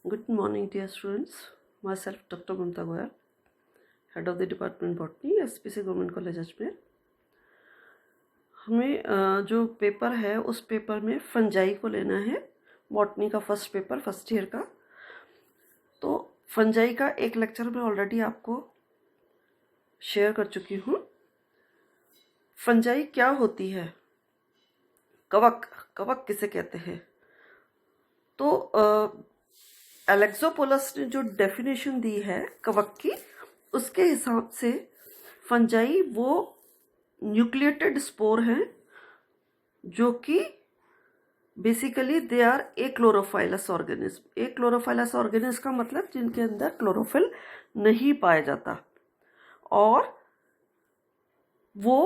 Good morning, dear students. Myself, Dr. Mamta Goyal, Head of the Department Botany, SPC Government College Ajmer. हमें जो paper है उस paper में fungi को लेना है, बॉटनी का फर्स्ट पेपर, फर्स्ट ईयर का। तो फंजाई का एक लेक्चर मैं ऑलरेडी आपको शेयर कर चुकी हूँ। फंजाई क्या होती है, कवक, कवक किसे कहते हैं? तो एलेक्सोपोलस ने जो डेफिनेशन दी है कवक की, उसके हिसाब से फंजाई वो न्यूक्लिएटेड स्पोर हैं जो कि basically they are achlorophyllous organism. Achlorophyllous organism का मतलब जिनके अंदर क्लोरोफिल नहीं पाया जाता, और वो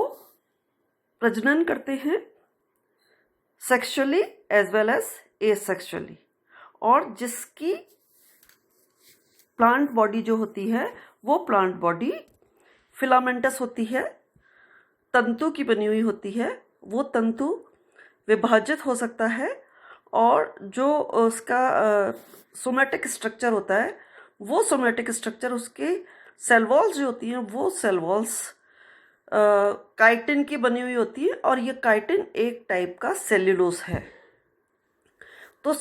प्रजनन करते हैं sexually as well as asexually, और जिसकी प्लांट बॉडी जो होती है वो प्लांट बॉडी फिलामेंटस होती है, तंतु की बनी हुई होती है। वो तंतु विभाजित हो सकता है, और जो उसका सोमैटिक स्ट्रक्चर होता है, वो सोमैटिक स्ट्रक्चर उसके सेल वॉल्स जो होती हैं वो सेल वॉल्स काइटिन की बनी हुई होती है, और ये काइटिन एक टाइप का सेल्यूलोज है। तो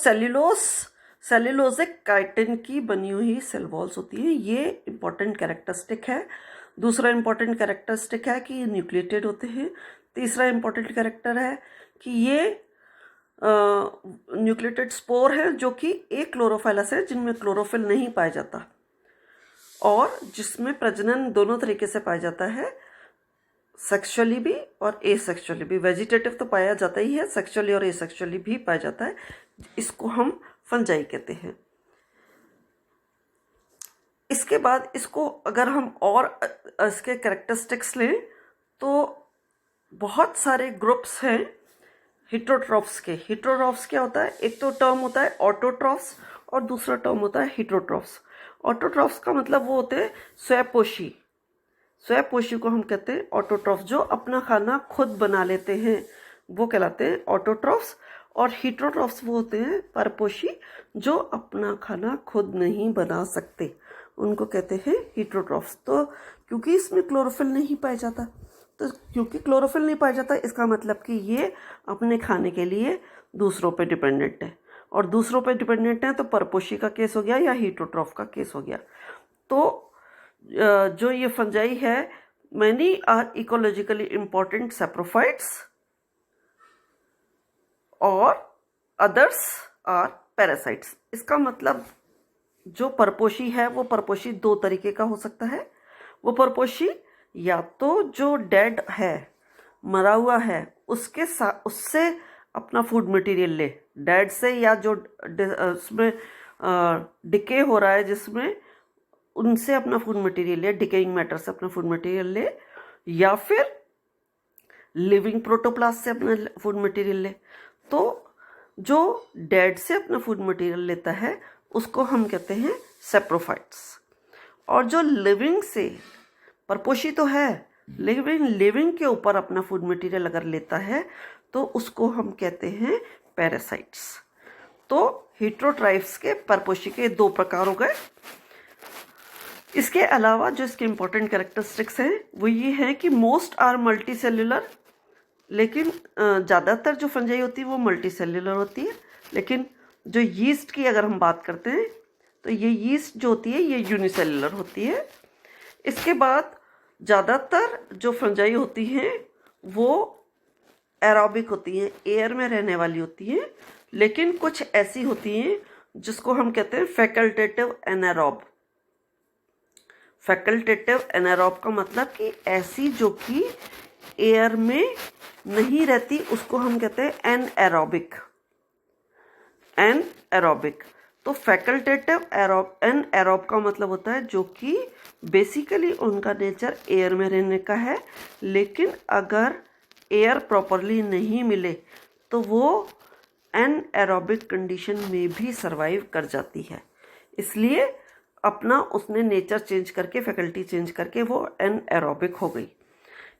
सेल्यूलोजिक काइटिन की बनी हुई सेल वॉल्स होती है। ये इंपॉर्टेंट कैरेक्टरिस्टिक है। दूसरा इंपॉर्टेंट कैरेक्टरिस्टिक है कि ये न्यूक्लिएटेड होते हैं। तीसरा इंपॉर्टेंट कैरेक्टर है कि ये न्यूक्लिएटेड स्पोर है जो कि एक क्लोरोफाइलस है, जिनमें क्लोरोफिल नहीं पाया जाता, और जिसमें प्रजनन दोनों तरीके से पाया जाता है, सेक्सुअली भी और एसेक्सुअली भी। वेजिटेटिव तो पाया जाता ही है, सेक्सुअली और एसेक्सुअली भी पाया जाता है। इसको हम फंजाई कहते हैं। इसके बाद इसको अगर हम और इसके कैरेक्टरिस्टिक्स लें तो बहुत सारे ग्रुप्स हैं हिट्रोट्रॉफ्स के। हिट्रोट्रॉफ्स क्या होता है? एक तो टर्म होता है ऑटोट्रॉफ्स और दूसरा टर्म होता है हिट्रोट्रॉफ्स। ऑटोट्रॉफ्स का मतलब वो होते हैं स्वयंपोषी। स्वयंपोषी को हम कहते हैं ऑटोट्रॉफ्स, जो अपना खाना खुद बना लेते हैं, वो कहलाते हैं ऑटोट्रॉफ्स। और हीट्रोट्रॉफ्स वो होते हैं परपोषी, जो अपना खाना खुद नहीं बना सकते, उनको कहते हैं हीट्रोट्रॉफ्स। तो क्योंकि इसमें क्लोरोफिल नहीं पाया जाता, तो क्योंकि क्लोरोफिल नहीं पाया जाता इसका मतलब कि ये अपने खाने के लिए दूसरों पे डिपेंडेंट है, और दूसरों पे डिपेंडेंट है तो परपोषी का केस हो गया या हीट्रोट्रॉफ का केस हो गया। तो जो ये फंजाई है, many are ecologically important saprophytes और अदर्स आर पैरासाइट्स। इसका मतलब जो परपोषी है वो परपोषी दो तरीके का हो सकता है। वो परपोषी या तो जो डेड है, मरा हुआ है, उससे अपना फूड मटेरियल ले, डेड से, या जो उसमें डिके हो रहा है जिसमें, उनसे अपना फूड मटेरियल ले, डिकेइंग मैटर से अपना फूड मटेरियल ले, या फिर लिविंग प्रोटोप्लास्ट से अपना फूड मटेरियल ले। तो जो डेड से अपना फूड मटेरियल लेता है उसको हम कहते हैं सैप्रोफाइट्स, और जो लिविंग से, परपोषी तो है लेकिन लिविंग के ऊपर अपना फूड मटेरियल अगर लेता है तो उसको हम कहते हैं पैरासाइट्स। तो हीट्रोट्राइब्स के, परपोषी के दो प्रकार हो गए। इसके अलावा जो इसके इंपॉर्टेंट कैरेक्टरिस्टिक्स हैं वो ये हैं कि मोस्ट आर मल्टी सेल्यूलर, लेकिन ज़्यादातर जो फंजाई होती है वो मल्टी सेल्यूलर होती है। लेकिन जो यीस्ट की अगर हम बात करते हैं तो ये यीस्ट जो होती है ये यूनिसेल्यूलर होती है। इसके बाद ज़्यादातर जो फंजाई होती हैं वो एरोबिक होती हैं, एयर में रहने वाली होती हैं, लेकिन कुछ ऐसी होती हैं जिसको हम कहते हैं फैकल्टेटिव एनारोब। फैकल्टेटिव एनारोब का मतलब कि ऐसी जो कि एयर में नहीं रहती, उसको हम कहते हैं एनएरोबिक। एनएरोबिक। तो फैकल्टेटिव एनएरोब का मतलब होता है जो कि बेसिकली उनका नेचर एयर में रहने का है, लेकिन अगर एयर प्रॉपरली नहीं मिले तो वो एनएरोबिक कंडीशन में भी सरवाइव कर जाती है। इसलिए अपना उसने नेचर चेंज करके, फैकल्टी चेंज करके वो एनएरोबिक हो गई।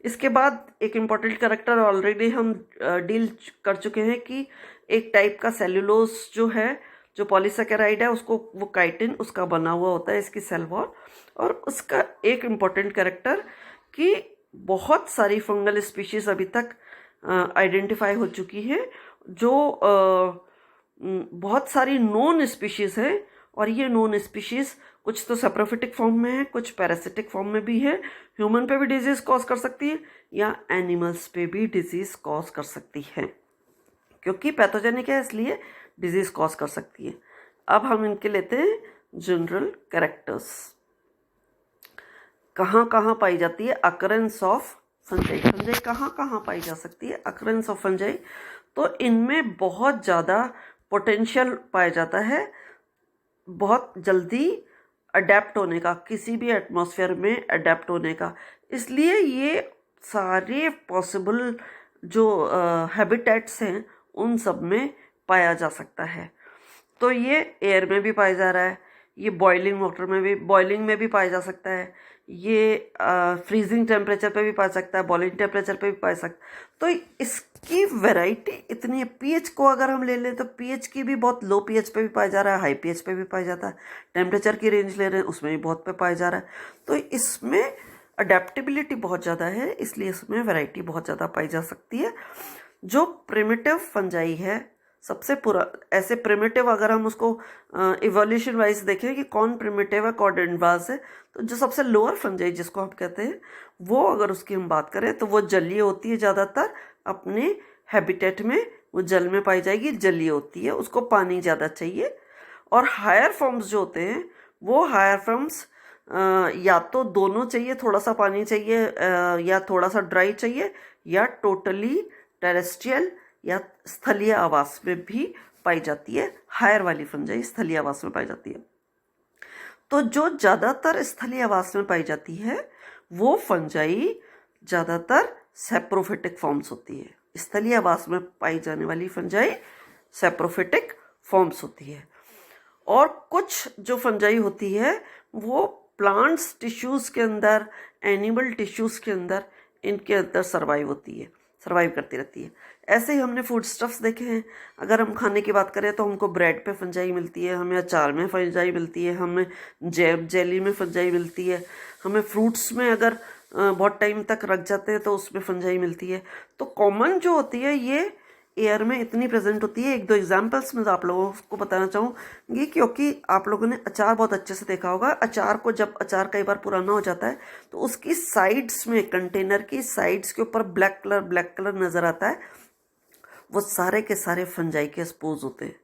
इसके बाद एक इम्पॉर्टेंट कैरेक्टर ऑलरेडी हम डील कर चुके हैं कि एक टाइप का सेल्यूलोज जो है, जो पॉलीसेकेराइड है उसको, वो काइटिन उसका बना हुआ होता है, इसकी सेल वॉल। और उसका एक इम्पॉर्टेंट कैरेक्टर कि बहुत सारी फंगल स्पीशीज अभी तक आइडेंटिफाई हो चुकी हैं, जो बहुत सारी नॉन स्पीशीज हैं। और ये नॉन स्पीशीज कुछ तो सेप्रोफिटिक फॉर्म में है, कुछ पैरासिटिक फॉर्म में भी है। ह्यूमन पे भी डिजीज कॉज कर सकती है या एनिमल्स पे भी डिजीज कॉज कर सकती है, क्योंकि पैथोजेनिक है इसलिए डिजीज कॉज कर सकती है। अब हम इनके लेते हैं जनरल कैरेक्टर्स। कहाँ कहाँ पाई जाती है अकरेंस ऑफ फंजाई? फंजाई कहाँ कहाँ पाई जा सकती है? अकरेंस ऑफ फंजाई, तो इनमें बहुत ज़्यादा पोटेंशियल पाया जाता है, बहुत जल्दी अडेप्ट होने का, किसी भी एटमॉस्फेयर में अडेप्ट होने का। इसलिए ये सारे पॉसिबल जो हैबिटेट्स हैं उन सब में पाया जा सकता है। तो ये एयर में भी पाया जा रहा है, ये बॉइलिंग वाटर में भी, बॉइलिंग में भी पाया जा सकता है, ये फ्रीजिंग टेम्परेचर पे भी पा सकता है, बॉइलिंग टेम्परेचर पे भी पा सकता है। तो इसकी वैरायटी इतनी है। पीएच को अगर हम ले लें तो पीएच की भी बहुत लो पीएच पे भी पाया जा रहा है, हाई पीएच पे भी पाया जाता है। टेम्परेचर की रेंज ले रहे हैं उसमें भी बहुत पे पाया जा रहा है। तो इसमें अडेप्टेबिलिटी बहुत ज़्यादा है, इसलिए इसमें वैरायटी बहुत ज़्यादा पाई जा सकती है। जो प्रिमिटिव फंजाई है, सबसे पूरा ऐसे प्रिमिटिव, अगर हम उसको इवोल्यूशन वाइज देखें कि कौन प्रिमिटिव है कौन एडवांस है, तो जो सबसे लोअर फंजाई जिसको हम कहते हैं, वो अगर उसकी हम बात करें तो वो जलीय होती है, ज़्यादातर अपने हैबिटेट में वो जल में पाई जाएगी, जलीय होती है, उसको पानी ज़्यादा चाहिए। और हायर फॉर्म्स जो होते हैं वो हायर फॉर्म्स या तो दोनों चाहिए, थोड़ा सा पानी चाहिए या थोड़ा सा ड्राई चाहिए, या टोटली टेरेस्ट्रियल या स्थलीय आवास में भी पाई जाती है। हायर वाली फंजाई स्थलीय आवास में पाई जाती है। तो जो ज़्यादातर स्थलीय आवास में पाई जाती है वो फंजाई ज़्यादातर सेप्रोफिटिक फॉर्म्स होती है। स्थलीय आवास में पाई जाने वाली फंजाई सेप्रोफिटिक फॉर्म्स होती है। और कुछ जो फंजाई होती है वो प्लांट्स टिश्यूज़ के अंदर, एनिमल टिश्यूज़ के अंदर, इनके अंदर सर्वाइव होती है, सर्वाइव करती रहती है। ऐसे ही हमने फूड स्टफ्स देखे हैं। अगर हम खाने की बात करें तो हमको ब्रेड पे फंजाई मिलती है, हमें अचार में फंजाई मिलती है, हमें जैम जेली में फंजाई मिलती है, हमें फ्रूट्स में अगर बहुत टाइम तक रख जाते हैं तो उसमें फंजाई मिलती है। तो कॉमन जो होती है ये एयर में इतनी प्रेजेंट होती है। एक दो एग्जांपल्स में आप लोगों को बताना चाहूँगी, क्योंकि आप लोगों ने अचार बहुत अच्छे से देखा होगा। अचार को जब अचार कई बार पुराना हो जाता है तो उसकी साइड्स में, कंटेनर की साइड्स के ऊपर ब्लैक कलर नज़र आता है, वो सारे के सारे फंजाई के एक्सपोज होते हैं,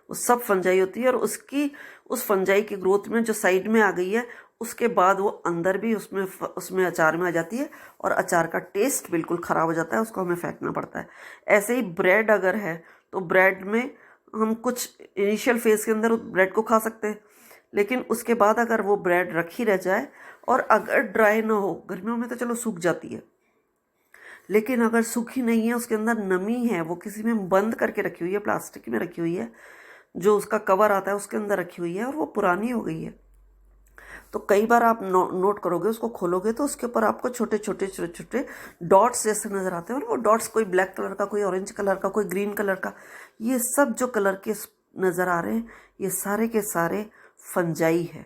वो सब फंजाई होती है। और उस फंजाई की ग्रोथ में जो साइड में आ गई है, उसके बाद वो अंदर भी उसमें अचार में आ जाती है और अचार का टेस्ट बिल्कुल ख़राब हो जाता है, उसको हमें फेंकना पड़ता है। ऐसे ही ब्रेड अगर है तो ब्रेड में हम कुछ इनिशियल फेज के अंदर ब्रेड को खा सकते हैं, लेकिन उसके बाद अगर वो ब्रेड रखी रह जाए और अगर ड्राई ना हो, गर्मियों में तो चलो सूख जाती है, लेकिन अगर सूखी नहीं है, उसके अंदर नमी है, वो किसी में बंद करके रखी हुई है, प्लास्टिक में रखी हुई है, जो उसका कवर आता है उसके अंदर रखी हुई है और वो पुरानी हो गई है, तो कई बार आप नोट करोगे, उसको खोलोगे तो उसके ऊपर आपको छोटे छोटे डॉट्स जैसे नज़र आते हैं। और वो डॉट्स कोई ब्लैक कलर का, कोई ऑरेंज कलर का, कोई ग्रीन कलर का, ये सब जो कलर के नज़र आ रहे हैं ये सारे के सारे फंजाई है।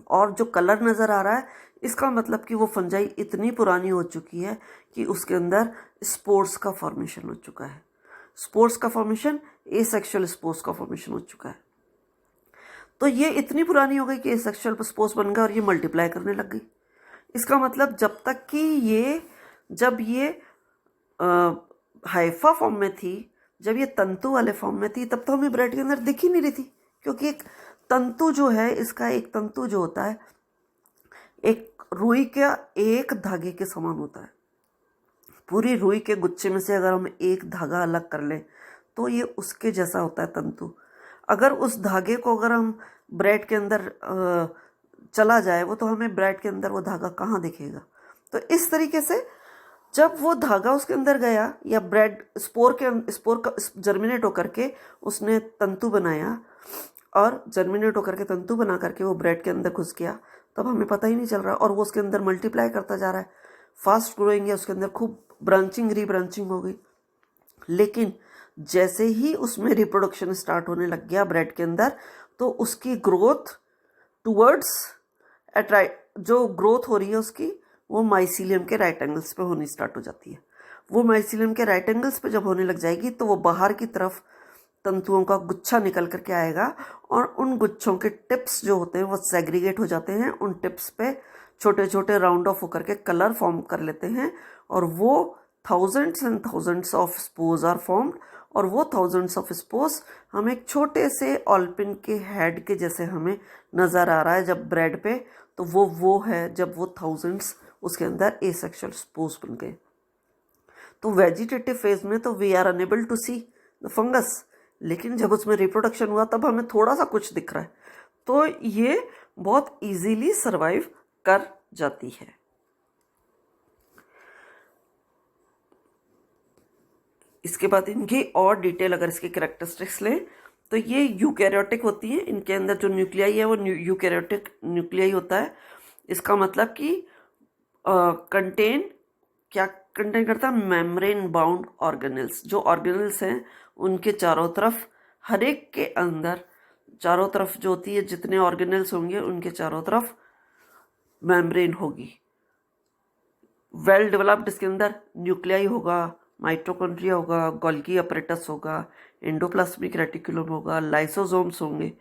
और जो कलर नज़र आ रहा है इसका मतलब कि वो फंजाई इतनी पुरानी हो चुकी है कि उसके अंदर स्पोर्स का फॉर्मेशन हो चुका है। स्पोर्स का फॉर्मेशन, एसेक्सुअल स्पोर्स का फॉर्मेशन हो चुका है। तो ये इतनी पुरानी हो गई कि एसेक्सुअल स्पोर्स बन गया और ये मल्टीप्लाई करने लग गई। इसका मतलब जब ये हाइफा फॉर्म में थी, जब ये तंतु वाले फॉर्म में थी, तब तो हमें ब्रेड के अंदर दिख ही नहीं रही थी, क्योंकि एक तंतु जो है, इसका एक तंतु जो होता है एक रुई का एक धागे के समान होता है। पूरी रुई के गुच्छे में से अगर हम एक धागा अलग कर लें तो ये उसके जैसा होता है तंतु। अगर उस धागे को अगर हम ब्रेड के अंदर चला जाए वो, तो हमें ब्रेड के अंदर वो धागा कहाँ दिखेगा। तो इस तरीके से जब वो धागा उसके अंदर गया, या ब्रेड स्पोर का जर्मिनेट होकर के उसने तंतु बनाया, और जर्मिनेट होकर के तंतु बना करके वो ब्रेड के अंदर घुस गया, तब हमें पता ही नहीं चल रहा, और वो उसके अंदर मल्टीप्लाई करता जा रहा है, फास्ट ग्रोइंग है, उसके अंदर खूब ब्रांचिंग रीब्रांचिंग हो गई। लेकिन जैसे ही उसमें रिप्रोडक्शन स्टार्ट होने लग गया ब्रेड के अंदर, तो उसकी ग्रोथ टूवर्ड्स एट राइट, जो ग्रोथ हो रही है उसकी, वो माइसीलियम के राइट एंगल्स पे होनी स्टार्ट हो जाती है। वो माइसीलियम के राइट एंगल्स पे जब होने लग जाएगी तो वो बाहर की तरफ तंतुओं का गुच्छा निकल करके आएगा, और उन गुच्छों के टिप्स जो होते हैं वो सेग्रीगेट हो जाते हैं। उन टिप्स पे छोटे छोटे राउंड ऑफ होकर के कलर फॉर्म कर लेते हैं, और वो thousands and thousands of spores are formed. और वो थाउजेंड्स ऑफ स्पोर्स हमें एक छोटे से ऑलपिन के हेड के जैसे हमें नज़र आ रहा है जब ब्रेड पे, तो वो है जब वो थाउजेंड्स उसके अंदर एसेक्सुअल स्पोर्स बन गए। तो वेजिटेटिव फेज में तो we are unable to see the fungus, लेकिन जब उसमें रिप्रोडक्शन हुआ तब हमें थोड़ा सा कुछ दिख रहा है। तो ये बहुत इजीली सरवाइव कर जाती है। इसके बाद इनकी और डिटेल अगर इसके कैरेक्टरिस्टिक्स लें तो ये यूकैरियोटिक होती है। इनके अंदर जो न्यूक्लियाई है वो यूकैरियोटिक न्यूक्लियाई होता है। इसका मतलब कि क्या कंटेन करता है, मेम्ब्रेन बाउंड ऑर्गेनेल्स। जो ऑर्गेनेल्स हैं उनके चारों तरफ, हर एक के अंदर चारों तरफ जो होती है, जितने ऑर्गेनेल्स होंगे उनके चारों तरफ मेम्ब्रेन होगी। वेल डेवलप्ड इसके अंदर न्यूक्लियाई होगा, माइटोकॉन्ड्रिया होगा, गोल्गी अपरेटस होगा, एंडोप्लाज्मिक रेटिकुलम होगा, लाइसोसोम्स होंगे,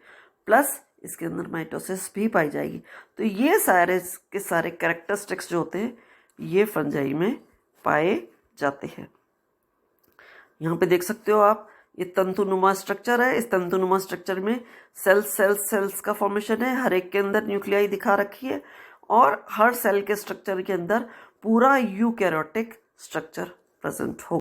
प्लस इसके अंदर माइटोसिस भी पाई जाएगी। तो ये सारे के सारे कैरेक्टरिस्टिक्स जो होते हैं ये फंजाई में पाए जाते हैं। यहाँ पे देख सकते हो आप, ये तंतुनुमा स्ट्रक्चर है। इस तंतुनुमा स्ट्रक्चर में सेल्स का फॉर्मेशन है। हर एक के अंदर न्यूक्लियाई दिखा रखी है, और हर सेल के स्ट्रक्चर के अंदर पूरा यूकैरियोटिक स्ट्रक्चर प्रेजेंट हो।